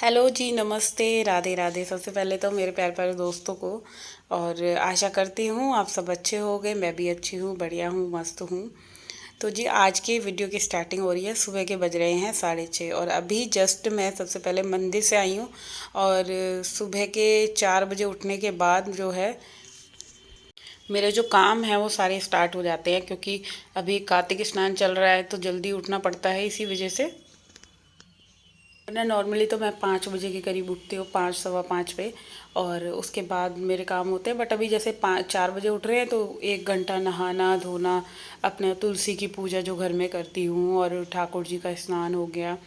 Hello जी, नमस्ते, राधे राधे। सबसे पहले तो मेरे प्यारे प्यारे दोस्तों को और आशा करती हूँ आप सब अच्छे होंगे। मैं भी अच्छी हूँ, बढ़िया हूँ, मस्त हूँ। तो जी आज की वीडियो की स्टार्टिंग हो रही है। सुबह के बज रहे हैं 6:30 और अभी जस्ट मैं सबसे पहले मंदिर से आई हूँ। और सुबह के 4 बजे उठने के बाद जो है मेरे जो काम है वो सारे स्टार्ट हो जाते हैं, क्योंकि अभी कार्तिक स्नान चल रहा है तो जल्दी उठना पड़ता है इसी वजह से। वरना नॉर्मली तो मैं 5 बजे के करीब उठती हूँ, 5 सवा 5 पे। और उसके बाद मेरे काम होते हैं, बट अभी जैसे 4 बजे उठ रहे हैं तो 1 घंटा नहाना धोना, अपने तुलसी की पूजा जो घर में करती हूँ, और ठाकुर जी का स्नान हो गया।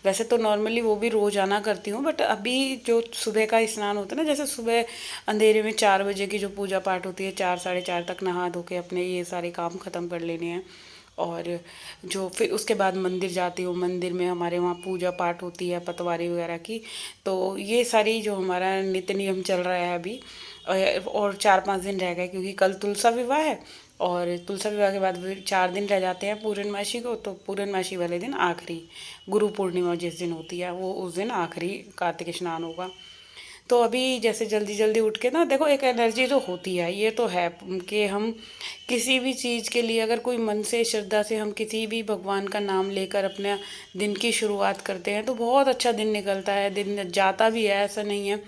वैसे तो नॉर्मली वो भी रोज़ाना करती हूँ, बट अभी जो सुबह का स्नान होता है ना, जैसे सुबह अंधेरे में 4 बजे की जो पूजा पाठ होती है, 4 साढ़े 4 तक नहा धो के अपने ये सारे काम ख़त्म कर लेने हैं। और जो फिर उसके बाद मंदिर जाती हूँ। मंदिर में हमारे वहाँ पूजा पाठ होती है पतवारी वगैरह की। तो ये सारी जो हमारा नित्य नियम चल रहा है अभी। और 4-5 दिन रह गए, क्योंकि कल तुलसा विवाह है। और तुलसा विवाह के बाद फिर 4 दिन रह जाते हैं पूर्णमासी को। तो पूर्णमासी वाले दिन आखिरी गुरु पूर्णिमा जिस दिन होती है, वो उस दिन आखिरी कार्तिक स्नान होगा। तो अभी जैसे जल्दी जल्दी उठ के ना, देखो एक एनर्जी तो होती है, ये तो है कि हम किसी भी चीज़ के लिए अगर कोई मन से श्रद्धा से हम किसी भी भगवान का नाम लेकर अपने दिन की शुरुआत करते हैं तो बहुत अच्छा दिन निकलता है, दिन जाता भी है, ऐसा नहीं है।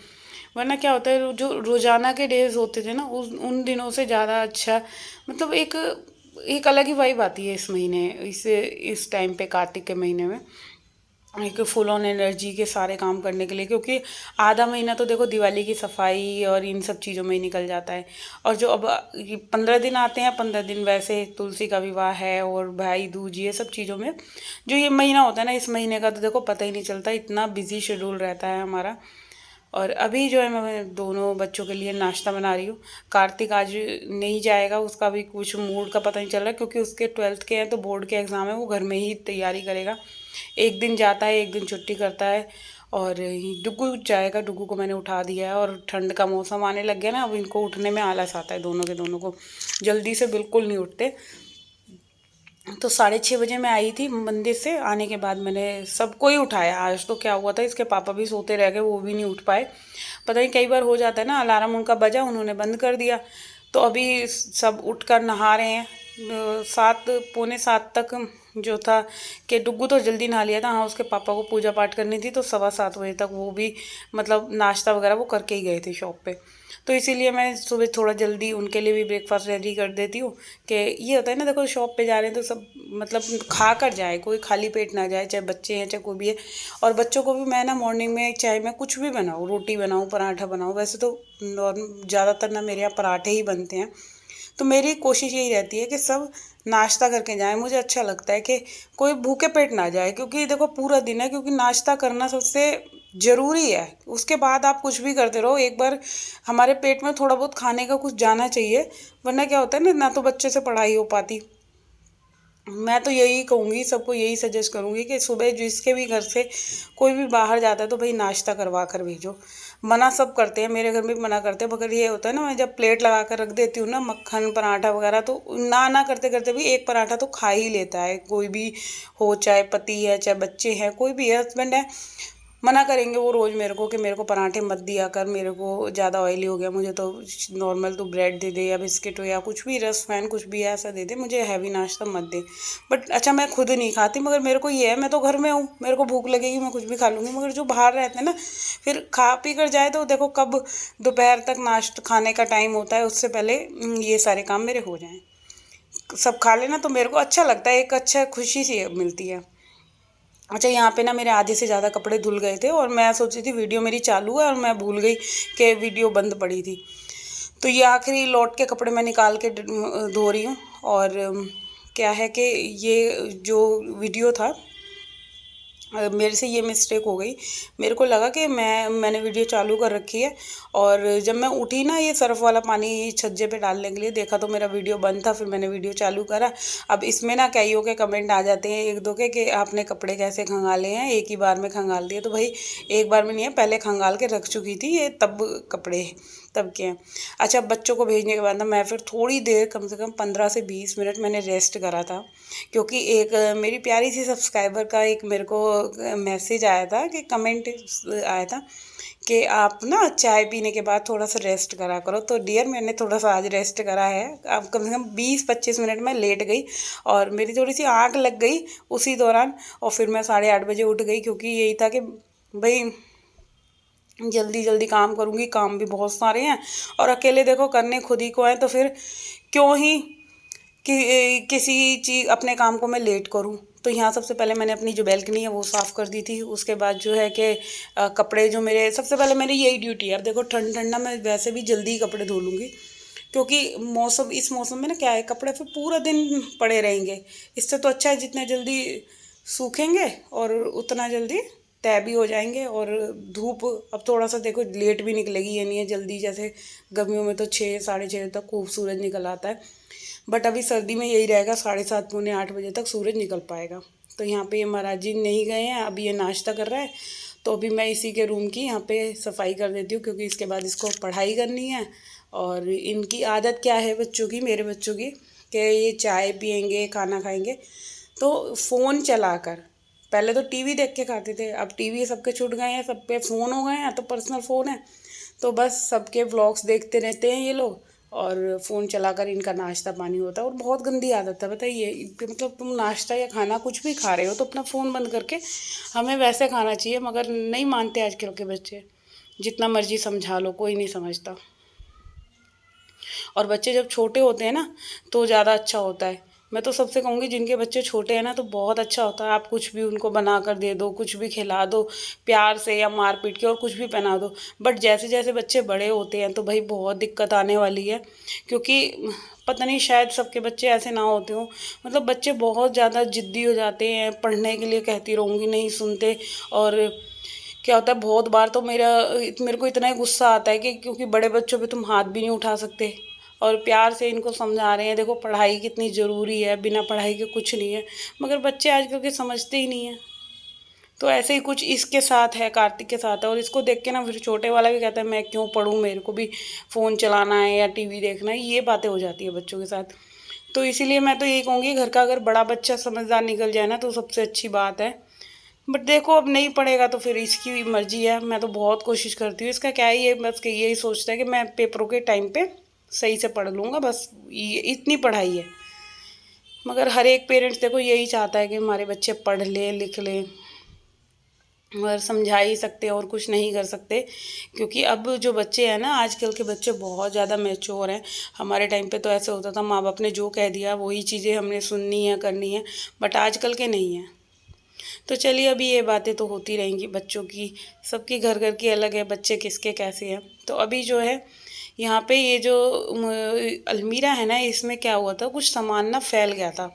वरना क्या होता है, जो रोज़ाना के डेज होते थे ना, उस उन दिनों से ज़्यादा अच्छा, मतलब एक एक अलग ही वाइब आती है इस महीने, इस टाइम पे कार्तिक के महीने में। एक फुल ऑन एनर्जी के सारे काम करने के लिए, क्योंकि आधा महीना तो देखो दिवाली की सफाई और इन सब चीज़ों में ही निकल जाता है। और जो अब 15 दिन आते हैं, 15 दिन वैसे तुलसी का विवाह है और भाई दूज, ये सब चीज़ों में जो ये महीना होता है ना, इस महीने का तो देखो पता ही नहीं चलता, इतना बिजी शेड्यूल रहता है हमारा। और अभी जो है मैं दोनों बच्चों के लिए नाश्ता बना रही हूँ। कार्तिक आज नहीं जाएगा, उसका भी कुछ मूड का पता नहीं चल रहा, क्योंकि उसके 12th के हैं तो बोर्ड के एग्ज़ाम है, वो घर में ही तैयारी करेगा। एक दिन जाता है, एक दिन छुट्टी करता है। और डुग्गू जाएगा, डुग्गू को मैंने उठा दिया है। और ठंड का मौसम आने लग गया ना, अब इनको उठने में आलस आता है, दोनों के दोनों को जल्दी से बिल्कुल नहीं उठते। तो 6:30 बजे मैं आई थी मंदिर से। आने के बाद मैंने सबको ही उठाया। आज तो क्या हुआ था, इसके पापा भी सोते रह गए, वो भी नहीं उठ पाए। पता नहीं, कई बार हो जाता है ना, अलार्म उनका बजा, उन्होंने बंद कर दिया। तो अभी सब उठकर नहा रहे हैं। 7 पौने 7 तक जो था कि डुग्गू तो जल्दी नहा लिया था। हाँ, उसके पापा को पूजा पाठ करनी थी, तो 7:15 बजे तक वो भी मतलब नाश्ता वगैरह वो करके ही गए थे शॉप पे। तो इसीलिए मैं सुबह थोड़ा जल्दी उनके लिए भी ब्रेकफास्ट रेडी कर देती हूँ। कि ये होता है ना, देखो शॉप पे जा रहे हैं तो सब मतलब खा कर जाए, कोई खाली पेट ना जाए, चाहे बच्चे हैं चाहे कोई भी है। और बच्चों को भी मैं ना मॉर्निंग में चाहे मैं कुछ भी बनाऊँ, रोटी बनाऊँ, पराठा बनाऊँ, वैसे तो नॉर्म ज़्यादातर ना मेरे यहाँ पराठे ही बनते हैं। तो मेरी कोशिश यही रहती है कि सब नाश्ता करके जाएं। मुझे अच्छा लगता है कि कोई भूखे पेट ना जाए, क्योंकि देखो पूरा दिन है, क्योंकि नाश्ता करना सबसे ज़रूरी है। उसके बाद आप कुछ भी करते रहो, एक बार हमारे पेट में थोड़ा बहुत खाने का कुछ जाना चाहिए। वरना क्या होता है ना, ना तो बच्चे से पढ़ाई हो पाती। मैं तो यही कहूँगी, सबको यही सजेस्ट करूँगी कि सुबह जिसके भी घर से कोई भी बाहर जाता है तो भाई नाश्ता करवा कर भेजो। मना सब करते हैं, मेरे घर में भी मना करते हैं, मगर ये होता है ना, मैं जब प्लेट लगा कर रख देती हूँ ना, मक्खन पराठा वगैरह, तो ना ना करते करते भी एक पराठा तो खा ही लेता है कोई भी हो, चाहे पति है चाहे बच्चे हैं, कोई भी है, हस्बैंड है। मना करेंगे वो रोज़ मेरे को कि मेरे को पराठे मत दिया कर, मेरे को ज़्यादा ऑयली हो गया, मुझे तो नॉर्मल तो ब्रेड दे दे या बिस्किट हो या कुछ भी, रस फैन कुछ भी ऐसा दे दे, मुझे हैवी नाश्ता मत दे। बट अच्छा, मैं खुद नहीं खाती, मगर मेरे को ये है, मैं तो घर में हूँ, मेरे को भूख लगेगी मैं कुछ भी खा लूँगी। मगर जो बाहर रहते हैं ना, फिर खा पी कर जाए तो देखो कब दोपहर तक नाश्ता खाने का टाइम होता है, उससे पहले ये सारे काम मेरे हो जाएँ। सब खा लेना तो मेरे को अच्छा लगता है, एक अच्छा खुशी सी मिलती है। अच्छा, यहाँ पे ना मेरे आधे से ज़्यादा कपड़े धुल गए थे, और मैं सोची थी वीडियो मेरी चालू है और मैं भूल गई कि वीडियो बंद पड़ी थी। तो ये आखिरी लौट के कपड़े मैं निकाल के धो रही हूँ। और क्या है कि ये जो वीडियो था, मेरे से ये मिस्टेक हो गई। मेरे को लगा कि मैंने वीडियो चालू कर रखी है, और जब मैं उठी ना ये सर्फ़ वाला पानी छज्जे पे डालने के लिए, देखा तो मेरा वीडियो बंद था, फिर मैंने वीडियो चालू करा। अब इसमें ना कईयों के कमेंट आ जाते हैं एक दो के कि आपने कपड़े कैसे खंगाले हैं, एक ही बार में खंगाल दिए। तो भाई एक बार में नहीं है, पहले खंगाल के रख चुकी थी ये, तब कपड़े तब के हैं। अच्छा, बच्चों को भेजने के बाद ना मैं फिर थोड़ी देर, कम से कम 15 से 20 मिनट मैंने रेस्ट करा था, क्योंकि एक मेरी प्यारी सी सब्सक्राइबर का एक मेरे को मैसेज आया था, कि कमेंट आया था कि आप ना चाय पीने के बाद थोड़ा सा रेस्ट करा करो। तो डियर, मैंने थोड़ा सा आज रेस्ट करा है। अब कम से कम 20-25 मिनट में लेट गई और मेरी थोड़ी सी आँख लग गई उसी दौरान, और फिर मैं 8:30 बजे उठ गई, क्योंकि यही था कि भाई जल्दी जल्दी काम करूँगी, काम भी बहुत सारे हैं और अकेले देखो करने खुद ही को हैं, तो फिर क्यों ही कि किसी चीज़ अपने काम को मैं लेट करूँ। तो यहाँ सबसे पहले मैंने अपनी जो बैल्कनी है वो साफ़ कर दी थी। उसके बाद जो है कि कपड़े जो मेरे, सबसे पहले मेरी यही ड्यूटी है। अब देखो ठंड ठंडा मैं वैसे भी जल्दी ही कपड़े धो लूँगी, क्योंकि मौसम, इस मौसम में ना क्या है, कपड़े फिर पूरा दिन पड़े रहेंगे। इससे तो अच्छा है जितने जल्दी सूखेंगे और उतना जल्दी तय भी हो जाएंगे। और धूप अब थोड़ा सा देखो लेट भी निकलेगी, ये नहीं है जल्दी, जैसे गर्मियों में तो 6-6:30 तक खूब सूरज निकल आता है, बट अभी सर्दी में यही रहेगा, 7:30-7:45 तक सूरज निकल पाएगा। तो यहाँ पे ये महाराज जी नहीं गए हैं, अभी ये नाश्ता कर रहा है, तो अभी मैं इसी के रूम की यहाँ पे सफाई कर देती हूँ, क्योंकि इसके बाद इसको पढ़ाई करनी है। और इनकी आदत क्या है बच्चों की, मेरे बच्चों की, कि ये चाय पियेंगे, खाना खाएंगे तो फ़ोन चलाकर। पहले तो टीवी देख के खाते थे, अब टीवी सबके छूट गए हैं, सब पे फ़ोन हो गए हैं, तो पर्सनल फ़ोन है, तो बस सबके व्लॉग्स देखते रहते हैं ये लोग, और फ़ोन चलाकर इनका नाश्ता पानी होता है। और बहुत गंदी आदत है, बताइए, मतलब तुम नाश्ता या खाना कुछ भी खा रहे हो तो अपना फ़ोन बंद करके हमें वैसे खाना चाहिए, मगर नहीं मानते आजकल के बच्चे, जितना मर्जी समझा लो कोई नहीं समझता। और बच्चे जब छोटे होते हैं ना तो ज़्यादा अच्छा होता है। मैं तो सबसे कहूँगी जिनके बच्चे छोटे हैं ना तो बहुत अच्छा होता है, आप कुछ भी उनको बना कर दे दो, कुछ भी खिला दो प्यार से या मार पीट के, और कुछ भी पहना दो। बट जैसे जैसे बच्चे बड़े होते हैं तो भाई बहुत दिक्कत आने वाली है, क्योंकि पता नहीं शायद सबके बच्चे ऐसे ना होते हों, मतलब बच्चे बहुत ज़्यादा ज़िद्दी हो जाते हैं, पढ़ने के लिए कहती रहूँगी नहीं सुनते। और क्या होता है बहुत बार तो मेरे को इतना ही गुस्सा आता है कि क्योंकि बड़े बच्चों पे तुम हाथ भी नहीं उठा सकते, और प्यार से इनको समझा रहे हैं, देखो पढ़ाई कितनी ज़रूरी है, बिना पढ़ाई के कुछ नहीं है, मगर बच्चे आजकल के समझते ही नहीं हैं। तो ऐसे ही कुछ इसके साथ है, कार्तिक के साथ है, और इसको देख के ना फिर छोटे वाला भी कहता है मैं क्यों पढ़ूँ, मेरे को भी फ़ोन चलाना है या टीवी देखना है, ये बातें हो जाती है बच्चों के साथ। तो इसीलिए मैं तो यही कहूँगी, घर का अगर बड़ा बच्चा समझदार निकल जाए ना तो सबसे अच्छी बात है। बट देखो अब नहीं पढ़ेगा तो फिर इसकी मर्ज़ी है, मैं तो बहुत कोशिश करती हूँ, इसका क्या है, ये बस कि यही सोचता है कि मैं पेपरों के टाइम पे सही से पढ़ लूँगा, बस ये इतनी पढ़ाई है। मगर हर एक पेरेंट्स देखो यही चाहता है कि हमारे बच्चे पढ़ लें लिख लें, और समझा ही सकते और कुछ नहीं कर सकते, क्योंकि अब जो बच्चे हैं ना आजकल के बच्चे बहुत ज़्यादा मैच्योर हैं। हमारे टाइम पे तो ऐसे होता था, माँ बाप ने जो कह दिया वही चीज़ें हमने सुननी है करनी है, बट आजकल के नहीं हैं। तो चलिए, अभी ये बातें तो होती रहेंगी बच्चों की, सबकी घर घर की अलग है, बच्चे किसके कैसे हैं। तो अभी जो है यहाँ पे ये जो अलमीरा है ना, इसमें क्या हुआ था, कुछ सामान ना फैल गया था,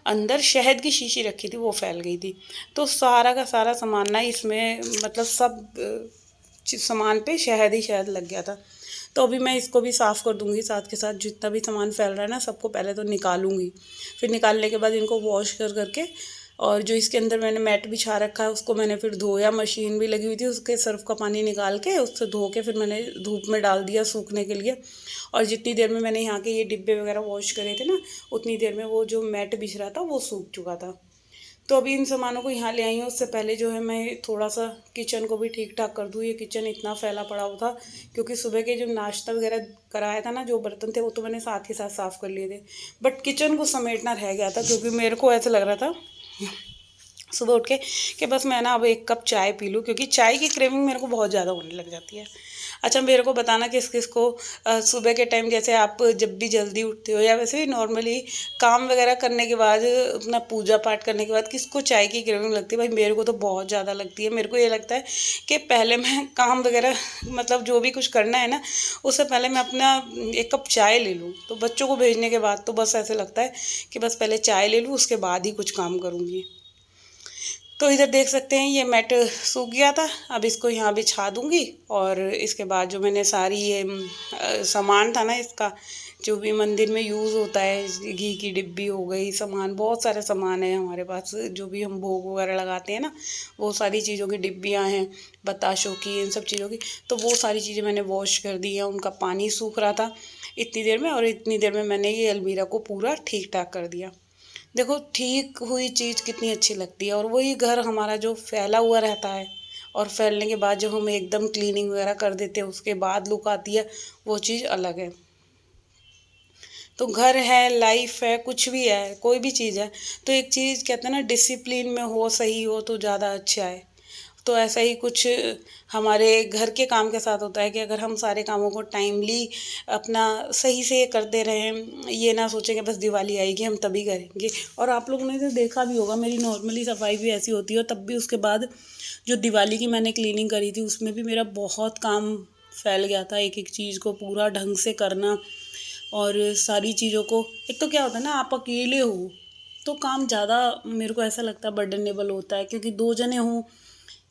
अंदर शहद की शीशी रखी थी वो फैल गई थी, तो सारा का सारा सामान ना इसमें, मतलब सब सामान पे शहद ही शहद लग गया था। तो अभी मैं इसको भी साफ़ कर दूँगी, साथ के साथ जितना भी सामान फैल रहा है ना सबको पहले तो निकालूंगी, फिर निकालने के बाद इनको वॉश कर करके, और जो इसके अंदर मैंने मैट बिछा रखा है उसको मैंने फिर धोया, मशीन भी लगी हुई थी, उसके सर्फ का पानी निकाल के उससे धो के फिर मैंने धूप में डाल दिया सूखने के लिए। और जितनी देर में मैंने यहाँ के ये डिब्बे वगैरह वॉश करे थे ना, उतनी देर में वो जो मैट बिछ रहा था वो सूख चुका था। तो अभी इन सामानों को यहाँ ले आई हूँ, उससे पहले जो है मैं थोड़ा सा किचन को भी ठीक ठाक कर दूँ। ये किचन इतना फैला पड़ा हुआ था, क्योंकि सुबह के जो नाश्ता वगैरह कराया था ना, जो बर्तन थे वो तो मैंने साथ के साथ साफ़ कर लिए थे, बट किचन को समेटना रह गया था, क्योंकि मेरे को ऐसा लग रहा था सुबह उठ के कि बस मैं ना अब एक कप चाय पी लूँ, क्योंकि चाय की क्रेविंग मेरे को बहुत ज़्यादा होने लग जाती है। अच्छा, मेरे को बताना किस किस को सुबह के टाइम, जैसे आप जब भी जल्दी उठते हो या वैसे भी नॉर्मली काम वगैरह करने के बाद, अपना पूजा पाठ करने के बाद, किसको चाय की क्रेविंग लगती है। भाई मेरे को तो बहुत ज़्यादा लगती है। मेरे को ये लगता है कि पहले मैं काम वगैरह, मतलब जो भी कुछ करना है ना, उससे पहले मैं अपना एक कप चाय ले लूँ। तो बच्चों को भेजने के बाद तो बस ऐसे लगता है कि बस पहले चाय ले लूँ, उसके बाद ही कुछ काम करूँगी। तो इधर देख सकते हैं ये मैट सूख गया था, अब इसको यहाँ बिछा दूँगी। और इसके बाद जो मैंने सारी ये सामान था ना इसका, जो भी मंदिर में यूज़ होता है, घी की डिब्बी हो गई, सामान, बहुत सारे सामान है हमारे पास, जो भी हम भोग वगैरह लगाते हैं ना, वो सारी चीज़ों की डिब्बियाँ हैं, बताशों की, इन सब चीज़ों की। तो वो सारी चीज़ें मैंने वॉश कर दी हैं, उनका पानी सूख रहा था इतनी देर में, और इतनी देर में मैंने ये अलमीरा को पूरा ठीक ठाक कर दिया। देखो ठीक हुई चीज़ कितनी अच्छी लगती है। और वही घर हमारा जो फैला हुआ रहता है, और फैलने के बाद जब हम एकदम क्लीनिंग वगैरह कर देते हैं, उसके बाद लुक आती है, वो चीज़ अलग है। तो घर है, लाइफ है, कुछ भी है, कोई भी चीज़ है, तो एक चीज़ कहते हैं ना, डिसिप्लिन में हो, सही हो तो ज़्यादा अच्छा है। तो ऐसा ही कुछ हमारे घर के काम के साथ होता है कि अगर हम सारे कामों को टाइमली अपना सही से करते रहें, ये ना सोचें कि बस दिवाली आएगी हम तभी करेंगे। और आप लोगों ने तो देखा भी होगा, मेरी नॉर्मली सफाई भी ऐसी होती है, और तब भी उसके बाद जो दिवाली की मैंने क्लीनिंग करी थी, उसमें भी मेरा बहुत काम फैल गया था। एक एक चीज़ को पूरा ढंग से करना, और सारी चीज़ों को, एक तो क्या होता है ना, आप अकेले हो तो काम ज़्यादा मेरे को ऐसा लगता है बर्डनेबल होता है, क्योंकि 2 जने हों,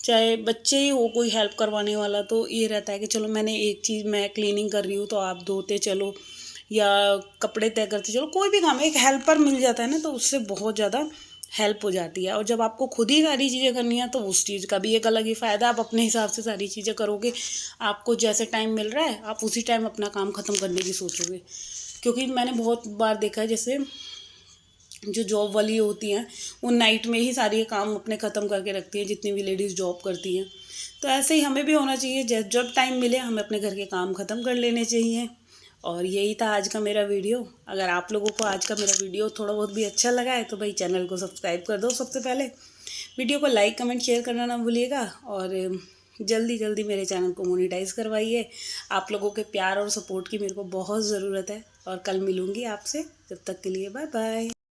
चाहे बच्चे ही हो, कोई हेल्प करवाने वाला, तो ये रहता है कि चलो मैंने एक चीज़, मैं क्लीनिंग कर रही हूँ तो आप धोते चलो, या कपड़े तय करते चलो, कोई भी काम, एक हेल्पर मिल जाता है ना, तो उससे बहुत ज़्यादा हेल्प हो जाती है। और जब आपको खुद ही सारी चीज़ें करनी है, तो उस चीज़ का भी एक अलग ही फ़ायदा, आप अपने हिसाब से सारी चीज़ें करोगे, आपको जैसे टाइम मिल रहा है आप उसी टाइम अपना काम ख़त्म करने की सोचोगे। क्योंकि मैंने बहुत बार देखा है, जैसे जो जॉब वाली होती हैं, वो नाइट में ही सारे काम अपने ख़त्म करके रखती हैं, जितनी भी लेडीज़ जॉब करती हैं। तो ऐसे ही हमें भी होना चाहिए, जब जब टाइम मिले हमें अपने घर के काम ख़त्म कर लेने चाहिए। और यही था आज का मेरा वीडियो। अगर आप लोगों को आज का मेरा वीडियो थोड़ा बहुत भी अच्छा लगा है, तो भाई चैनल को सब्सक्राइब कर दो सबसे पहले, वीडियो को लाइक कमेंट शेयर करना ना भूलिएगा, और जल्दी जल्दी मेरे चैनल को मोनेटाइज़ करवाइए। आप लोगों के प्यार और सपोर्ट की मेरे को बहुत ज़रूरत है। और कल मिलूँगी आपसे, जब तक के लिए बाय बाय।